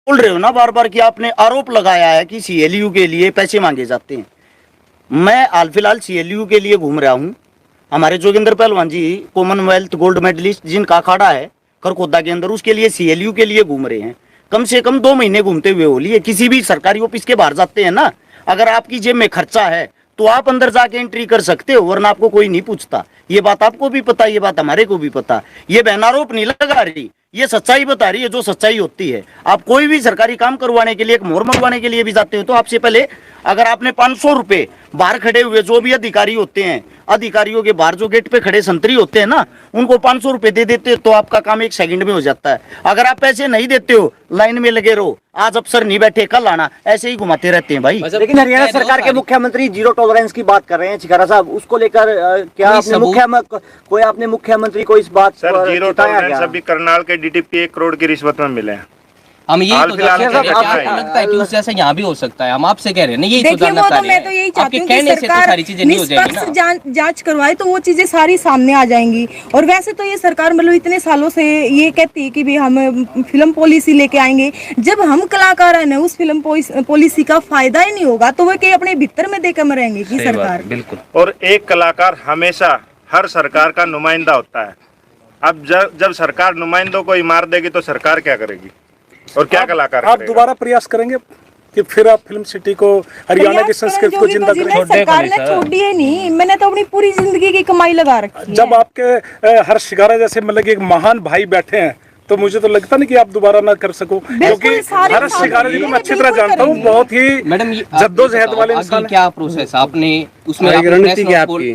बोल रहे हो ना बार बार कि आपने आरोप लगाया है कि सीएलयू के लिए पैसे मांगे जाते हैं। मैं हाल फिलहाल सीएलयू के लिए घूम रहा हूँ। हमारे जोगिंदर पहलवान जी कॉमनवेल्थ गोल्ड मेडलिस्ट जिनका अखाड़ा है खरखोदा के अंदर, उसके लिए सीएलयू के लिए घूम रहे हैं। कम से कम 2 महीने घूमते हुए हो लिए। किसी भी सरकारी ऑफिस के बाहर जाते हैं ना, अगर आपकी जेब में खर्चा है तो आप अंदर जाके एंट्री कर सकते हो, वरना आपको कोई नहीं पूछता। ये बात आपको भी पता, ये बात हमारे को भी पता। ये बहन आरोप नहीं लगा रही, ये सच्चाई बता रही है जो सच्चाई होती है। आप कोई भी सरकारी काम करवाने के लिए, एक मोहर मंगवाने के लिए भी जाते हो तो आपसे पहले अगर आपने 500 रुपए बाहर खड़े हुए जो भी अधिकारी होते हैं, अधिकारियों के बाहर जो गेट पे खड़े संतरी होते हैं ना, उनको 500 रुपए दे देते हो तो आपका काम 1 सेकंड में हो जाता है। अगर आप पैसे नहीं देते हो, लाइन में लगे रहो, आज अफसर नहीं बैठे कल आना, ऐसे ही घुमाते रहते हैं भाई। लेकिन हरियाणा सरकार के मुख्यमंत्री जीरो टॉलरेंस की बात कर रहे हैं चिकारा साहब, उसको लेकर क्या आपने मुख्यमंत्री को इस बात सर जीरो टॉलरेंस अभी करनाल के डीटीपी 1 करोड़ की रिश्वत में मिले हैं। हम ये तो क्या लगता है कि उस जैसा यहाँ भी हो सकता है। हम आपसे कह रहे हैं ना, यही सुधारना चाह रहे हैं। मैं तो यही चाहती हूँ कि सरकार निष्पक्ष जांच करवाए तो वो चीजें सारी सामने आ जाएंगी। और वैसे तो ये सरकार मतलब इतने सालों से ये कहती है कि भी हम फिल्म पॉलिसी लेके आएंगे। जब हम कलाकार हैं उस फिल्म पॉलिसी का फायदा ही नहीं होगा तो वो कहीं अपने भीतर में देकर मरेंगे की सरकार। बिल्कुल। और एक कलाकार हमेशा हर सरकार का नुमाइंदा होता है। अब जब सरकार नुमाइंदों को ही मार देगी तो सरकार क्या करेगी और क्या कलाकार आप दोबारा प्रयास करेंगे कि फिर आप फिल्म सिटी को, हरियाणा की संस्कृति को जिंदा करें? सरकार ने छोड़ी है नहीं, मैंने तो अपनी पूरी जिंदगी की कमाई लगा रखी है। जब आपके हर शिकारा जैसे मतलब एक महान भाई बैठे हैं तो मुझे तो लगता नहीं कि आप दोबारा ना कर सको, क्योंकि हर शिकारा जी को मैं अच्छी तरह जानता हूँ, बहुत ही मैडम जद्दोजहद वाले इंसान। क्या प्रोसेस आपने उसमें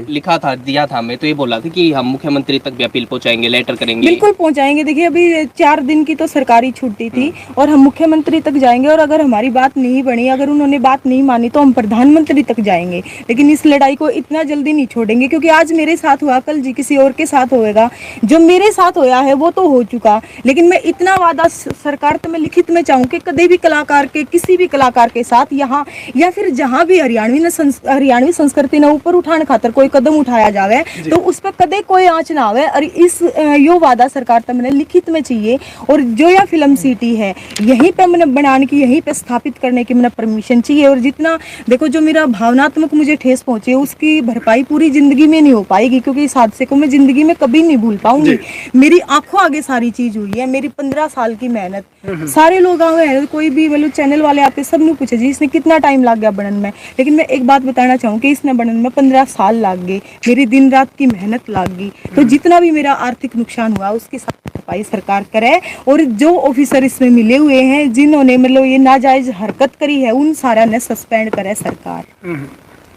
लिखा था, दिया था, मैं तो ये बोला था कि हम मुख्यमंत्री तक भी अपील पहुंचाएंगे, लेटर करेंगे। बिल्कुल पहुंचाएंगे। देखिए अभी 4 दिन की तो सरकारी छुट्टी थी और हम मुख्यमंत्री तक जाएंगे, और अगर हमारी बात नहीं बनी, अगर उन्होंने बात नहीं मानी तो हम प्रधानमंत्री तक जाएंगे। लेकिन इस लड़ाई को इतना जल्दी नहीं छोड़ेंगे, क्योंकि आज मेरे साथ हुआ कल जी किसी और के साथ होएगा। जो मेरे साथ होया है वो तो हो चुका, लेकिन मैं इतना वादा सरकार तो मैं लिखित में चाहूँ कि कभी भी कलाकार के, किसी भी कलाकार के साथ यहाँ या फिर जहाँ भी हरियाणवी संस्कृति न ऊपर उठाने खातर कोई कदम उठाया जावे तो उस पर कदे कोई आँच ना आवे। और इस यो वादा सरकार तो मैंने लिखित में चाहिए। और जो यह फिल्म सिटी है यहीं पे मैंने बनाने की, यहीं पे स्थापित करने की मैंने परमिशन चाहिए। और जितना देखो जो मेरा भावनात्मक मुझे ठेस पहुंचे उसकी भरपाई पूरी जिंदगी में नहीं हो पाएगी, क्योंकि इस हादसे को मैं जिंदगी में कभी नहीं भूल पाऊंगी। मेरी आंखों आगे सारी चीज हुई है, मेरी 15 साल की मेहनत। सारे लोग आए, कोई भी मतलब चैनल वाले आते सब ने पूछा जी इसने कितना टाइम लग गया बनने में, लेकिन मैं एक बात बताना चाहूँ कि इसने बनने में 15 साल लग गए, मेरी दिन रात की मेहनत लग गई। तो जितना भी मेरा आर्थिक नुकसान हुआ उसकी भरपाई सरकार करे। और जो ऑफिसर इसमें मिले हुए हैं जिन्होंने मतलब ये नाजायज हरकत करी है उन सारा ने सस्पेंड करे सरकार।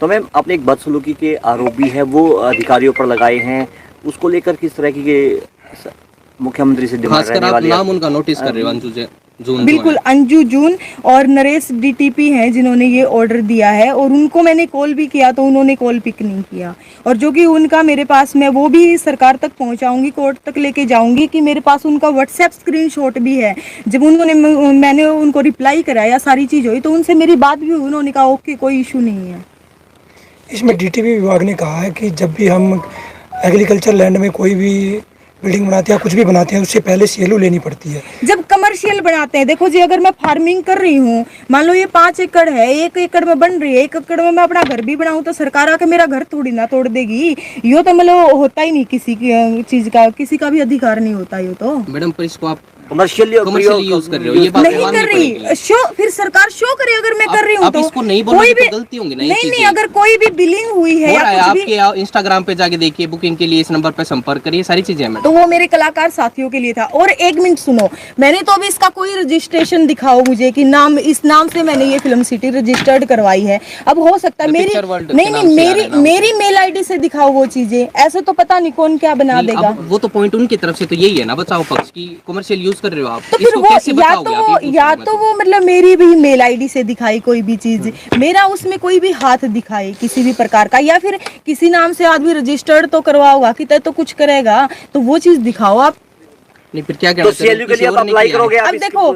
तो मैम आपने एक बदसलूकी के आरोप भी है वो अधिकारियों पर लगाए हैं, उसको लेकर किस तरह की मुख्यमंत्री से डिमांड रहने वाली है? नाम उनका नोटिस कर रहे हो, अंजू जून। बिल्कुल, अंजू जून और नरेश डीटीपी हैं जिन्होंने ये ऑर्डर दिया है। और उनको मैंने कॉल भी किया तो उन्होंने कॉल पिक नहीं किया। और जो कि उनका मेरे पास, मैं वो भी सरकार तक पहुंचाऊंगी, कोर्ट तक लेके जाऊंगी कि मेरे पास उनका व्हाट्सएप स्क्रीनशॉट भी है। जब मैंने उनको रिप्लाई कराया, सारी चीज हुई तो उनसे मेरी बात भी हुई, उन्होंने कहा ओके कोई इशू नहीं है। इसमें डीटीपी विभाग ने कहा है कि जब भी हम एग्रीकल्चर लैंड में कोई भी बिल्डिंग बनाते हैं, कुछ भी बनाते हैं, उससे पहले सीएलयू लेनी पड़ती है। जब कमर्शियल बनाते हैं, देखो जी अगर मैं फार्मिंग कर रही हूँ, मान लो ये 5 एकड़ है, 1 एकड़ में बन रही है, 1 एकड़ में मैं अपना घर भी बनाऊं तो सरकार आके मेरा घर थोड़ी ना तोड़ देगी। यो तो मतलब होता ही नहीं, किसी की चीज का किसी का भी अधिकार नहीं होता। यो तो मैडम पर इसको आप कमर्शियल यूज कर रहे हो, ये बात नहीं कर रही। शो फिर सरकार शो करे अगर मैं कर रही हूँ तो इसको नहीं बोलना तो गलती होंगी ना। नहीं, अगर कोई भी बिलिंग हुई है या आपके इंस्टाग्राम पे जाके देखिए, बुकिंग के लिए इस नंबर पे संपर्क करिए, सारी चीजें मैडम। तो वो मेरे कलाकार साथियों के लिए था। और 1 मिनट सुनो, मैंने तो अभी इसका कोई रजिस्ट्रेशन दिखाओ मुझे कि नाम, इस नाम से मैंने ये फिल्म सिटी रजिस्टर्ड करवाई है। अब हो सकता है मेरी मेल आईडी से दिखाओ वो चीजें, ऐसे तो पता नहीं कौन क्या बना देगा। वो तो पॉइंट उनकी तरफ से तो यही है ना, बचाओ पक्ष की कमर्शियल यूज कर रहे हो आप। वो या तो वो मतलब मेरी भी मेल आईडी से दिखाई कोई भी चीज, मेरा उसमें कोई भी हाथ दिखाए किसी भी प्रकार का, या फिर किसी नाम से आदमी रजिस्टर्ड तो करवा होगा कि तो कुछ करेगा, तो वो चीज दिखाओ आप। नहीं फिर क्या तो सीएलयू के लिए आप अप्लाई करोगे? अब देखो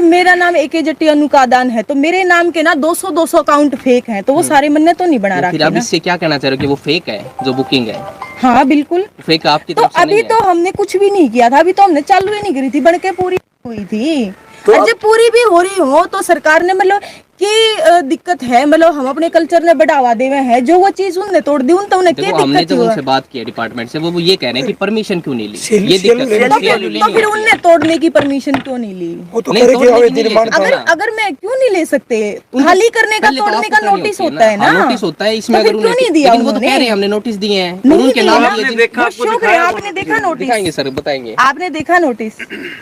मेरा नाम एके जट्टी अनुकादान है, तो मेरे नाम के ना 200 अकाउंट फेक हैं, तो वो सारे मैंने तो नहीं बना रखे। फिर आप इससे क्या कहना चाह रहे हो कि वो फेक है जो बुकिंग है? हाँ बिल्कुल फेक आपकी तो तरफ से अभी तो हमने कुछ भी नहीं किया था, अभी तो हमने चालू ही नहीं करी थी, बनके पूरी हुई थी। और जब पूरी भी हो रही हो तो सरकार ने मतलब की दिक्कत है, मतलब हम अपने कल्चर ने बढ़ावा देवे हैं, जो वो चीज उनने तोड़ दी, उन तो उन्हें क्या देखो हमने दिक्कत जब हुआ? उनसे बात की डिपार्टमेंट से, वो ये कह रहे हैं कि परमिशन क्यों नहीं ली, CLU ये दिक्कत है। तो CLU लेनी फिर होती है। उनने तोड़ने की परमिशन क्यों नहीं ली? वो तो नहीं, कह रहे कि तोड़ने अवैध की नहीं निर्माण ले था। सकते। अगर अगर मैं क्यों नहीं ले सकते? खाली करने का, पहले तो तोड़ने आपको का करनी नोटिस होती होता है ना, नोटिस होता है इसमें। तो फिर अगर क्यों नहीं दिया लेकिन वो तो उन्होंने? कह रहे हैं हमने नोटिस दिए हैं, नहीं उनके दिया नाम ना? लिए जिन- वो शौक है, आपने देखा नोटिस? दिखाएंगे सर, बताएंगे। आपने देखा नोटिस?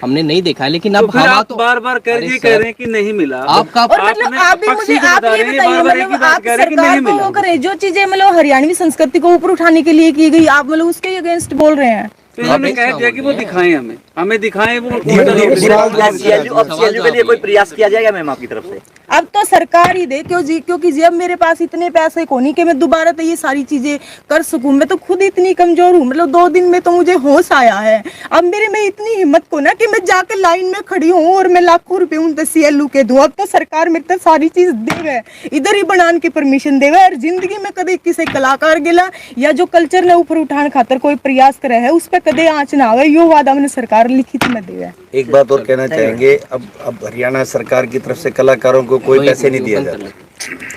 हमने नहीं देखा, लेकिन तो अब फिर हम आप तो बार-बार कह अरे रहे सर, हैं कि नहीं मिला। आपका और मतलब आपने आप भी पक्षी मुझे को आप बता ये रहे हैं, बताइए, बार-बार एक ही मतलब बात आप कह रहे हैं कि सरकार नहीं को मिला। वो करे जो चीजें मतलब हरियाणवी संस्कृति को ऊपर उठाने के लिए की गई, आप मतलब उसके अगेंस्ट बोल रहे हैं। तो इन्होंने आप कह दिया कि वो इसका दिखाएं, हमें दिखाएं वो CLU के लिए कोई प्रयास किया जाएगा मैम आपकी तरफ से? अब तो सरकार ही दे, क्योंकि जब मेरे पास इतने पैसे को नहीं कि मैं दोबारा तो ये सारी चीजें कर सकूं, मैं तो खुद इतनी कमजोर हूँ, मतलब 2 दिन में तो मुझे होश आया है। अब मेरे में इतनी हिम्मत को ना कि मैं जाकर लाइन में खड़ी हूँ और मैं लाखों रुपए उन CLU के दूं। अब तो सरकार मेरे तक सारी चीज देवे, इधर ही बनाने की परमिशन देवे, और जिंदगी में कभी किसी कलाकार गिला या जो कल्चर ने ऊपर उठाने खातर कोई प्रयास करे है उस पर कदे आँच ना आवे, यो वादा मैंने सरकार लिखित में देवे। एक बात और कहना चाहेंगे, अब हरियाणा सरकार की तरफ से कलाकारों को कोई पैसे नहीं दिया जाता।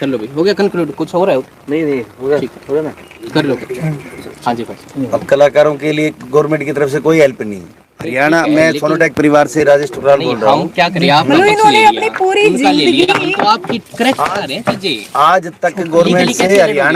कर लो भाई, हो गया कंक्लूड, कुछ हो रहा है? नहीं होगा ना। कर लो। हाँ जी भाई। अब कलाकारों के लिए गवर्नमेंट की तरफ से कोई हेल्प नहीं है। हरियाणा में सोनोटेक परिवार से राजेश टुकराल बोल रहा हम हूँ। क्या करें, आपने मतलब पक्ष इन्होंने ले लिया, अपनी पूरी उनका ले लिया, जिंदगी- हम तो आपकी करेक्ट कर रहे हैं चीजें। आज तक गवर्नमेंट से हरियाणा